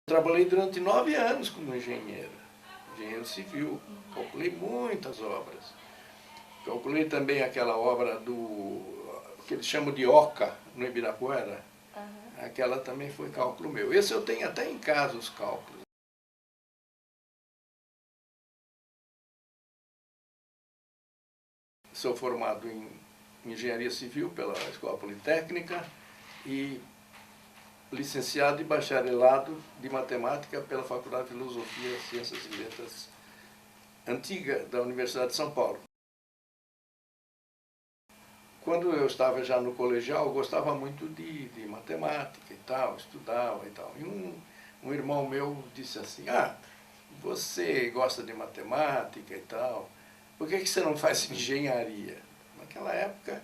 Trabalhei durante 9 anos como engenheiro civil, calculei muitas obras. Calculei também aquela obra que eles chamam de Oca, no Ibirapuera. Aquela também foi cálculo meu. Esse eu tenho até em casa os cálculos. Sou formado em engenharia civil pela Escola Politécnica e licenciado e bacharelado de matemática pela Faculdade de Filosofia, Ciências e Letras antiga da Universidade de São Paulo. Quando eu estava já no colegial, eu gostava muito de matemática e tal, estudava e tal. E um irmão meu disse assim, você gosta de matemática e tal, por que você não faz engenharia? Naquela época,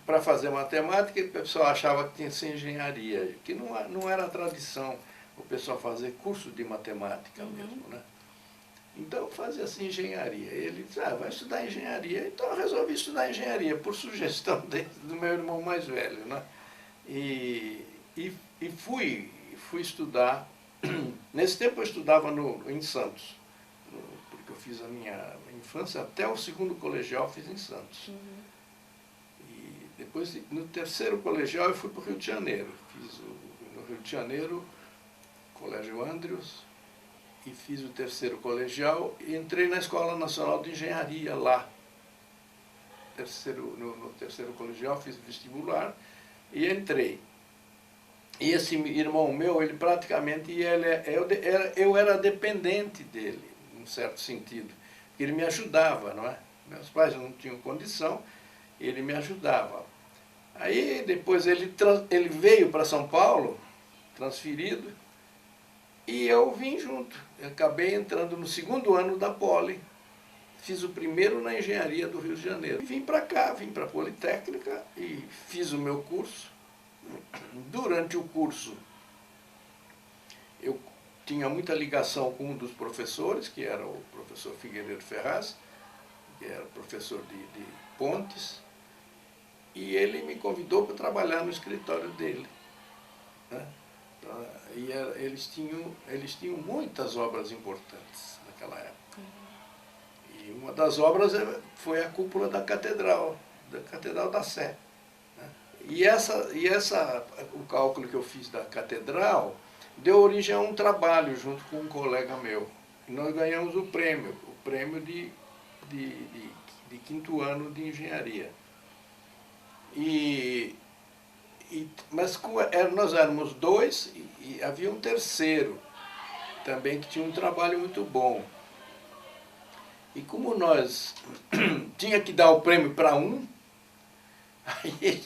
para fazer matemática, o pessoal achava que tinha que ser engenharia, que não era a tradição o pessoal fazer curso de matemática mesmo, né? Então eu fazia assim engenharia. Ele disse, vai estudar engenharia. Então eu resolvi estudar engenharia, por sugestão do meu irmão mais velho, né? E fui estudar. Nesse tempo eu estudava em Santos, porque eu fiz a minha infância até o segundo colegial, fiz em Santos. E depois, no terceiro colegial, eu fui para o Rio de Janeiro. Fiz no Rio de Janeiro, Colégio Andrews, e fiz o terceiro colegial e entrei na Escola Nacional de Engenharia lá. No terceiro colegial fiz vestibular e entrei. E esse irmão meu, ele praticamente, eu era dependente dele, num certo sentido. Ele me ajudava, não é? Meus pais não tinham condição, ele me ajudava. Aí depois ele veio para São Paulo, transferido, e eu vim junto. Eu acabei entrando no segundo ano da Poli. Fiz o primeiro na engenharia do Rio de Janeiro. Vim para cá, vim para a Politécnica e fiz o meu curso. Durante o curso, eu tinha muita ligação com um dos professores, que era o professor Figueiredo Ferraz, que era professor de Pontes, e ele me convidou para trabalhar no escritório dele, né? E eles tinham muitas obras importantes naquela época. E uma das obras foi a cúpula da Catedral da Sé, né? O cálculo que eu fiz da Catedral deu origem a um trabalho junto com um colega meu. E nós ganhamos o prêmio de 5º ano de engenharia. Mas nós éramos dois e havia um terceiro também que tinha um trabalho muito bom. E como nós tinha que dar o prêmio para um, aí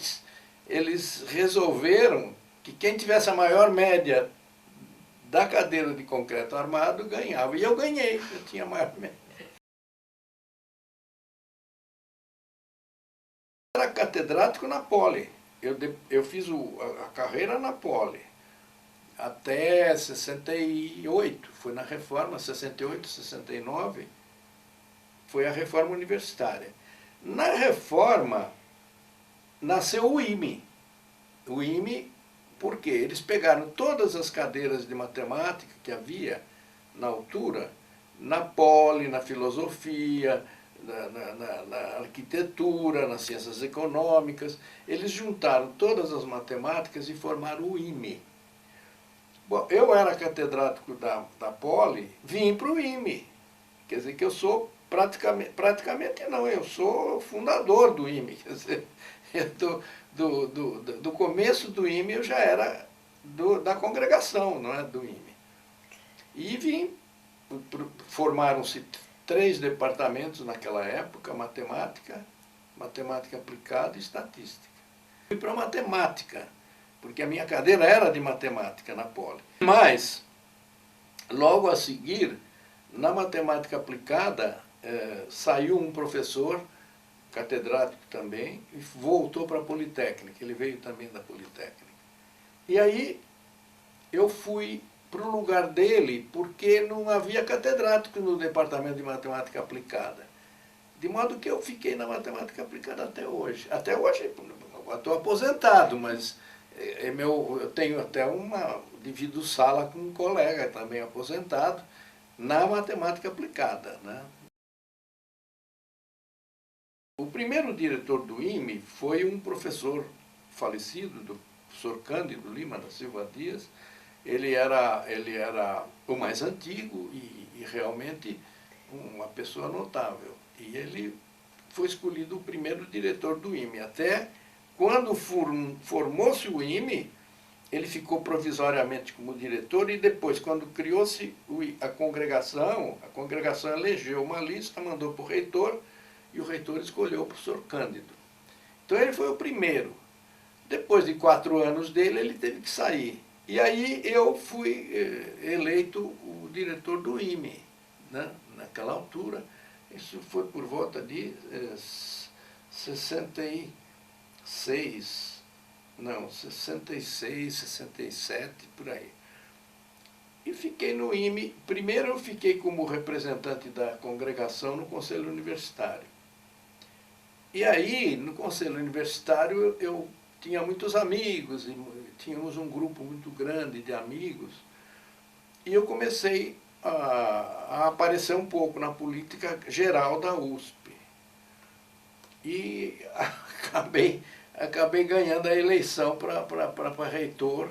eles resolveram que quem tivesse a maior média da cadeira de concreto armado ganhava. E eu ganhei, eu tinha a maior média. Eu era catedrático na Poli. Eu fiz a carreira na Poli até 68, foi na reforma, 68, 69, foi a reforma universitária. Na reforma, nasceu o IME. O IME, porque eles pegaram todas as cadeiras de matemática que havia na altura, na Poli, na filosofia, na arquitetura, nas ciências econômicas, eles juntaram todas as matemáticas e formaram o IME. Bom, eu era catedrático da Poli, vim para o IME. Quer dizer que eu sou praticamente não, eu sou fundador do IME. Quer dizer, do começo do IME eu já era da congregação, não é, do IME. E vim, formaram-se 3 departamentos naquela época, matemática aplicada e estatística. Fui para matemática, porque a minha cadeira era de matemática na Poli. Mas, logo a seguir, na matemática aplicada, saiu um professor, catedrático também, e voltou para a Politécnica, ele veio também da Politécnica. E aí, eu fui para o lugar dele, porque não havia catedrático no departamento de matemática aplicada. De modo que eu fiquei na matemática aplicada até hoje. Até hoje, estou aposentado, mas eu tenho até divido sala com um colega também aposentado na matemática aplicada, né? O primeiro diretor do IME foi um professor falecido, do professor Cândido Lima da Silva Dias. Ele era o mais antigo e realmente uma pessoa notável. E ele foi escolhido o primeiro diretor do IME. Até quando formou-se o IME, ele ficou provisoriamente como diretor e depois, quando criou-se a congregação elegeu uma lista, mandou para o reitor e o reitor escolheu o professor Cândido. Então ele foi o primeiro. Depois de 4 anos dele, ele teve que sair. E aí eu fui eleito o diretor do IME, né? Naquela altura. Isso foi por volta de 66, 67, por aí. E fiquei no IME. Primeiro eu fiquei como representante da congregação no Conselho Universitário. E aí, no Conselho Universitário, eu tinha muitos amigos, e tínhamos um grupo muito grande de amigos, e eu comecei a aparecer um pouco na política geral da USP. E acabei ganhando a eleição para reitor,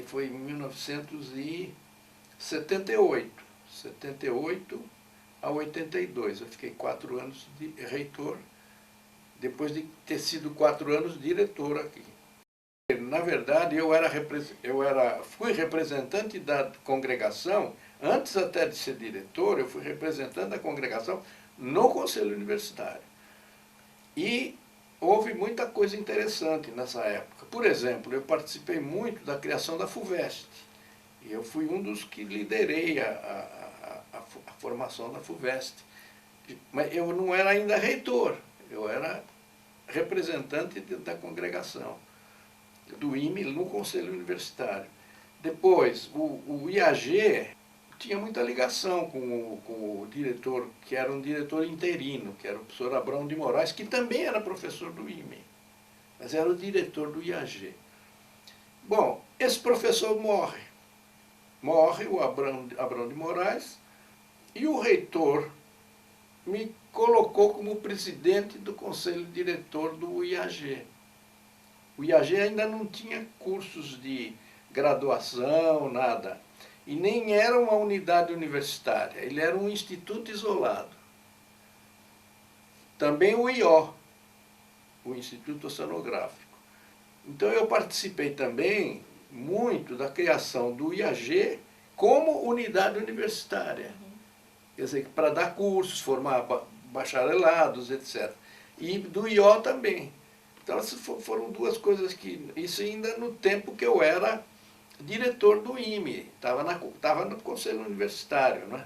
foi em 1978, 78 a 82. Eu fiquei 4 anos de reitor, depois de ter sido 4 anos diretor aqui. Na verdade, fui representante da congregação, antes até de ser diretor, eu fui representante da congregação no Conselho Universitário. E houve muita coisa interessante nessa época. Por exemplo, eu participei muito da criação da FUVEST. E eu fui um dos que liderei a formação da FUVEST. Mas eu não era ainda reitor, eu era representante da congregação, do IME no Conselho Universitário. Depois, o IAG tinha muita ligação com o diretor, que era um diretor interino, que era o professor Abrão de Moraes, que também era professor do IME, mas era o diretor do IAG. Bom, esse professor morre, o Abrão de Moraes, e o reitor me colocou como presidente do conselho diretor do IAG. O IAG ainda não tinha cursos de graduação, nada. E nem era uma unidade universitária, ele era um instituto isolado. Também o IO, o Instituto Oceanográfico. Então eu participei também muito da criação do IAG como unidade universitária. Quer dizer, para dar cursos, formar bacharelados, etc. E do IO também. Então essas foram duas coisas que... Isso ainda no tempo que eu era diretor do IME, estava no Conselho Universitário, né?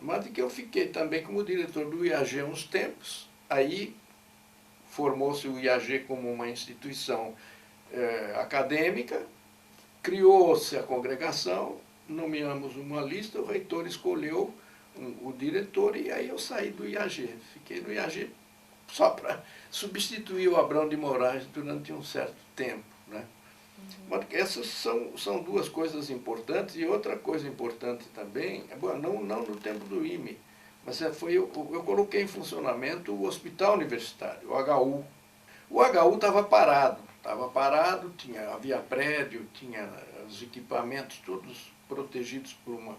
Mas de que eu fiquei também como diretor do IAG uns tempos, aí formou-se o IAG como uma instituição acadêmica, criou-se a congregação, nomeamos uma lista, o reitor escolheu o diretor e aí eu saí do IAG. Fiquei no IAG só para substituir o Abrão de Moraes durante um certo tempo, né? Mas essas são duas coisas importantes. E outra coisa importante também, não no tempo do IME, mas eu coloquei em funcionamento o Hospital Universitário, o HU. O HU estava parado, havia prédio, tinha os equipamentos todos protegidos por uma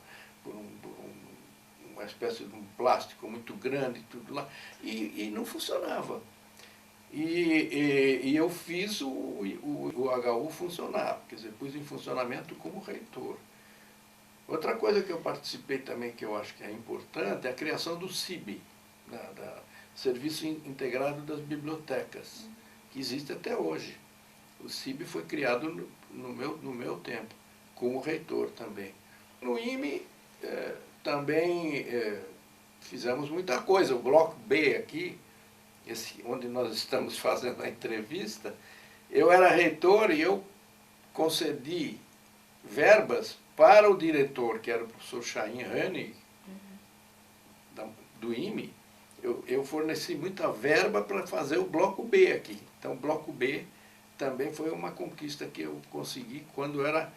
espécie de um plástico muito grande, tudo lá, e não funcionava. E eu fiz o HU funcionar, quer dizer, pus em funcionamento como reitor. Outra coisa que eu participei também, que eu acho que é importante, é a criação do CIB, Serviço Integrado das Bibliotecas, que existe até hoje. O CIB foi criado no meu tempo, como reitor também. No IME também fizemos muita coisa. O Bloco B aqui, onde nós estamos fazendo a entrevista, eu era reitor e eu concedi verbas para o diretor, que era o professor Chaim Hönig, do IME. Eu forneci muita verba para fazer o Bloco B aqui. Então, o Bloco B também foi uma conquista que eu consegui quando eu era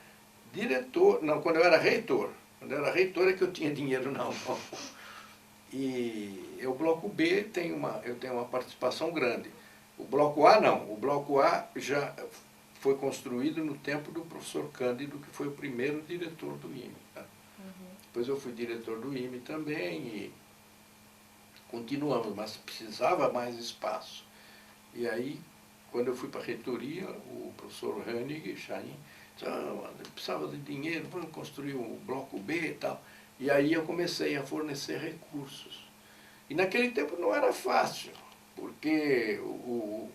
diretor, não, quando eu era reitor. Quando eu era reitor é que eu tinha dinheiro na mão. E o Bloco B eu tenho uma participação grande. O Bloco A não, o Bloco A já foi construído no tempo do professor Cândido, que foi o primeiro diretor do IME. Tá? Depois eu fui diretor do IME também e continuamos, mas precisava mais espaço. E aí, quando eu fui para a reitoria, o professor Hennig Chain disse, precisava de dinheiro, vamos construir o Bloco B e tal. E aí eu comecei a fornecer recursos. E naquele tempo não era fácil, porque o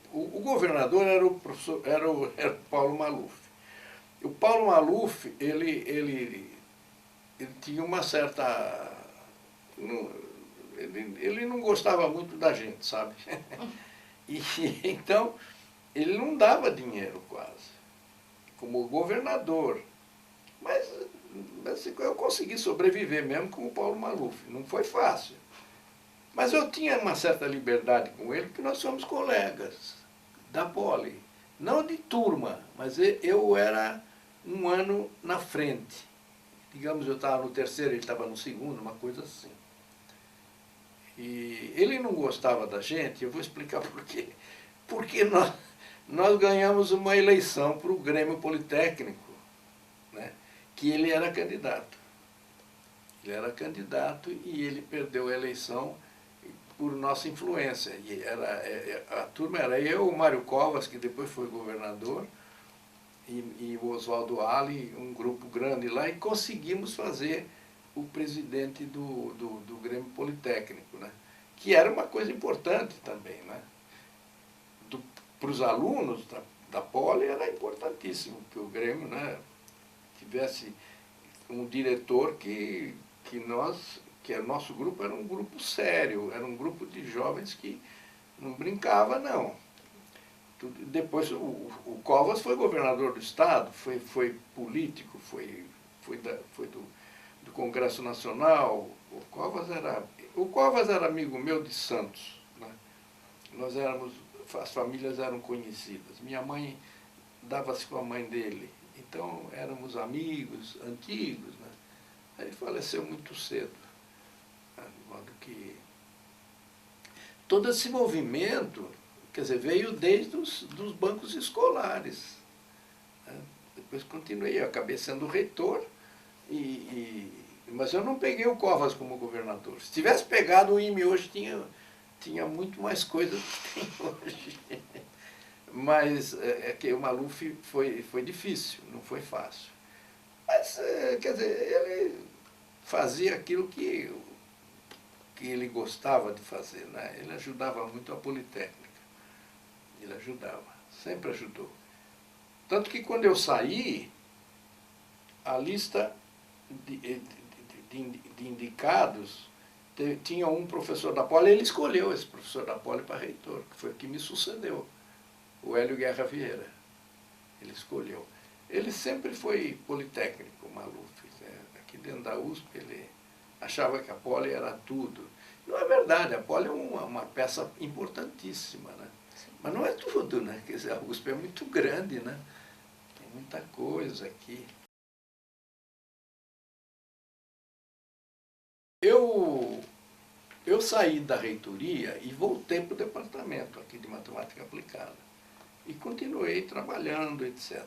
governador era o Paulo Maluf. O Paulo Maluf, ele tinha uma certa... Ele não gostava muito da gente, sabe? E então, ele não dava dinheiro quase, como governador. Mas assim, eu consegui sobreviver mesmo com o Paulo Maluf. Não foi fácil. Mas eu tinha uma certa liberdade com ele, porque nós somos colegas da Poli. Não de turma, mas eu era um ano na frente. Digamos, eu estava no terceiro, ele estava no segundo, uma coisa assim. E ele não gostava da gente, eu vou explicar por quê. Porque nós ganhamos uma eleição para o Grêmio Politécnico, né, que ele era candidato. Ele era candidato e ele perdeu a eleição por nossa influência. E a turma era eu, o Mário Covas, que depois foi governador, e o Oswaldo Ali, um grupo grande lá, e conseguimos fazer o presidente do Grêmio Politécnico, né? Que era uma coisa importante também, né? Para os alunos da Poli era importantíssimo que o Grêmio, né, tivesse um diretor que o nosso grupo era um grupo sério, era um grupo de jovens que não brincava, não. Depois o Covas foi governador do estado, foi político, foi do Congresso Nacional. O Covas era amigo meu de Santos, né? As famílias eram conhecidas. Minha mãe dava-se com a mãe dele, então éramos amigos antigos, né? Ele faleceu muito cedo, né? De modo que todo esse movimento, quer dizer, veio desde dos bancos escolares, né? Depois continuei, eu acabei sendo reitor, mas eu não peguei o Covas como governador. Se tivesse pegado, o IME hoje tinha muito mais coisa do que tem hoje. Mas é que o Maluf foi difícil, não foi fácil. Mas, quer dizer, ele fazia aquilo que ele gostava de fazer, né? Ele ajudava muito a Politécnica. Ele ajudava, sempre ajudou. Tanto que quando eu saí, a lista de indicados tinha um professor da Poli, ele escolheu esse professor da Poli para reitor, que foi o que me sucedeu, o Hélio Guerra Vieira. Ele escolheu. Ele sempre foi politécnico, Maluf. Aqui dentro da USP ele achava que a Poli era tudo. Não é verdade, a Poli é uma peça importantíssima, né? Mas não é tudo, né? Quer dizer, a USP é muito grande, né? Tem muita coisa aqui. Eu saí da reitoria e voltei para o departamento aqui de matemática aplicada. E continuei trabalhando, etc.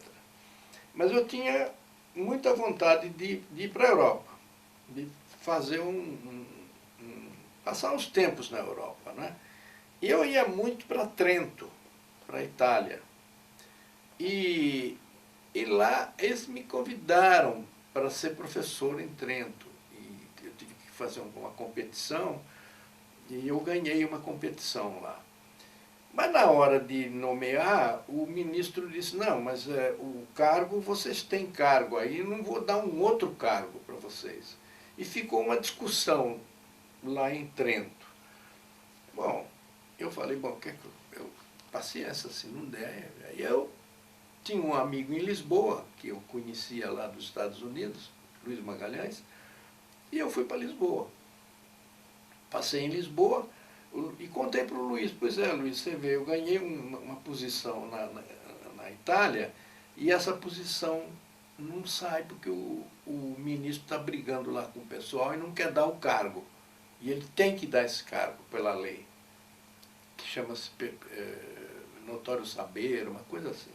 Mas eu tinha muita vontade de ir para a Europa, de fazer passar uns tempos na Europa, né? E eu ia muito para Trento, para a Itália. E lá eles me convidaram para ser professor em Trento. E eu tive que fazer uma competição e eu ganhei uma competição lá. Mas na hora de nomear, o ministro disse, não, mas o cargo, vocês têm cargo aí, não vou dar um outro cargo para vocês. E ficou uma discussão lá em Trento. Bom, eu falei, bom, paciência, se não der. Aí eu tinha um amigo em Lisboa, que eu conhecia lá dos Estados Unidos, Luiz Magalhães, e eu fui para Lisboa. Passei em Lisboa, e contei para o Luiz, pois é, Luiz, você vê, eu ganhei uma posição na na Itália, e essa posição não sai porque o ministro está brigando lá com o pessoal e não quer dar o cargo. E ele tem que dar esse cargo pela lei, que chama-se notório saber, uma coisa assim.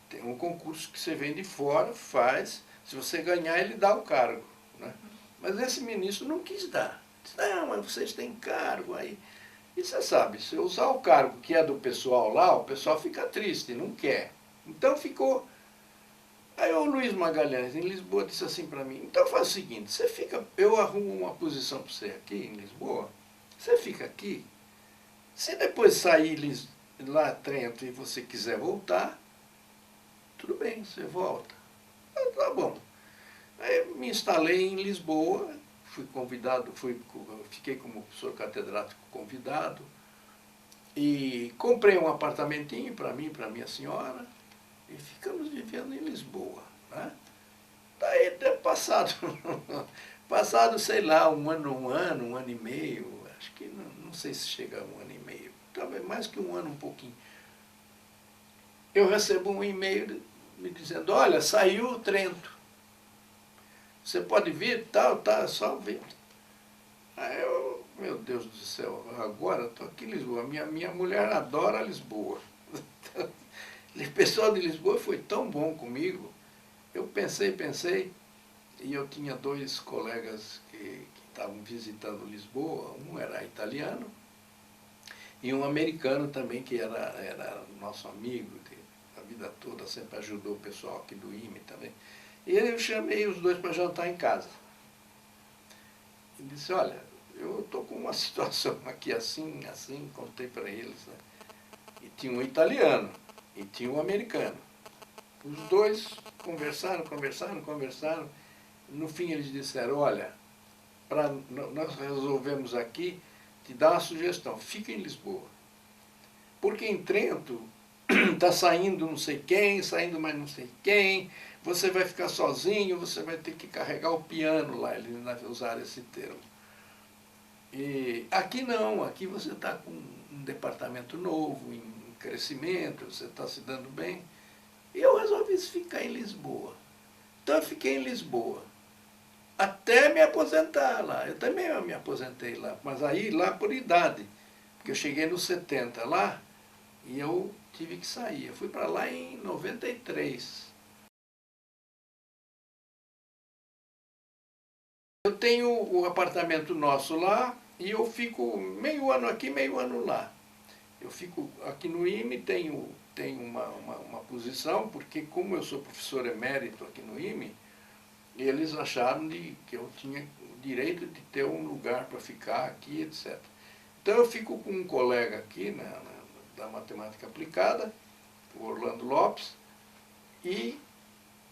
Tem um concurso que você vem de fora, faz, se você ganhar ele dá o cargo, né? Mas esse ministro não quis dar. Disse, não, mas vocês têm cargo aí. E você sabe, se eu usar o cargo que é do pessoal lá, o pessoal fica triste, não quer. Então ficou... Aí o Luiz Magalhães, em Lisboa, disse assim para mim, então faz o seguinte, você fica, eu arrumo uma posição para você aqui em Lisboa, você fica aqui, se depois sair lá Trento e você quiser voltar, tudo bem, você volta. Tá bom. Aí me instalei em Lisboa, fui convidado, fiquei como professor catedrático convidado, e comprei um apartamentinho para mim, para minha senhora, e ficamos vivendo em Lisboa, né? Daí, passado, sei lá, um ano e meio, acho que não sei se chega a um ano e meio, talvez mais que um ano, um pouquinho. Eu recebo um e-mail me dizendo, olha, saiu o Trento. Você pode vir, tal, só vir. Aí eu, meu Deus do céu, agora estou aqui em Lisboa, minha mulher adora Lisboa. O pessoal de Lisboa foi tão bom comigo, eu pensei, e eu tinha dois colegas que estavam visitando Lisboa, um era italiano, e um americano também, que era nosso amigo a vida toda, sempre ajudou o pessoal aqui do IME também. E eu chamei os dois para jantar em casa. E disse, olha, eu estou com uma situação aqui assim, contei para eles, né? E tinha um italiano. E tinha um americano. Os dois conversaram. No fim eles disseram, olha, nós resolvemos aqui te dar uma sugestão, fica em Lisboa. Porque em Trento está saindo não sei quem, saindo mais não sei quem, você vai ficar sozinho, você vai ter que carregar o piano lá, eles usaram esse termo. E aqui não, aqui você está com um departamento novo, em crescimento, você está se dando bem. E eu resolvi ficar em Lisboa. Então eu fiquei em Lisboa, até me aposentar lá. Eu também me aposentei lá, mas aí lá por idade, porque eu cheguei nos 70 lá, e eu tive que sair. Eu fui para lá em 93. Eu tenho o apartamento nosso lá, e eu fico meio ano aqui, meio ano lá. Eu fico aqui no IME, tenho uma posição, porque como eu sou professor emérito aqui no IME, eles acharam que eu tinha o direito de ter um lugar para ficar aqui, etc. Então eu fico com um colega aqui da matemática aplicada, o Orlando Lopes, e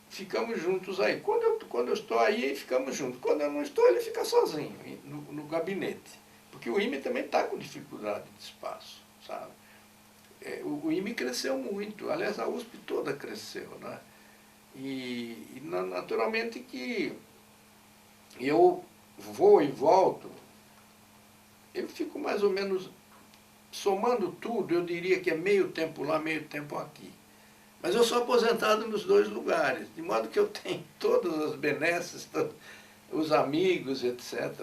ficamos juntos aí. Quando eu estou aí, ficamos juntos. Quando eu não estou, ele fica sozinho no gabinete. Porque o IME também está com dificuldade de espaço. Sabe? O IME cresceu muito, aliás a USP toda cresceu, né? E naturalmente que eu vou e volto, eu fico mais ou menos, somando tudo, eu diria que é meio tempo lá, meio tempo aqui. Mas eu sou aposentado nos dois lugares, de modo que eu tenho todas as benesses, os amigos, etc.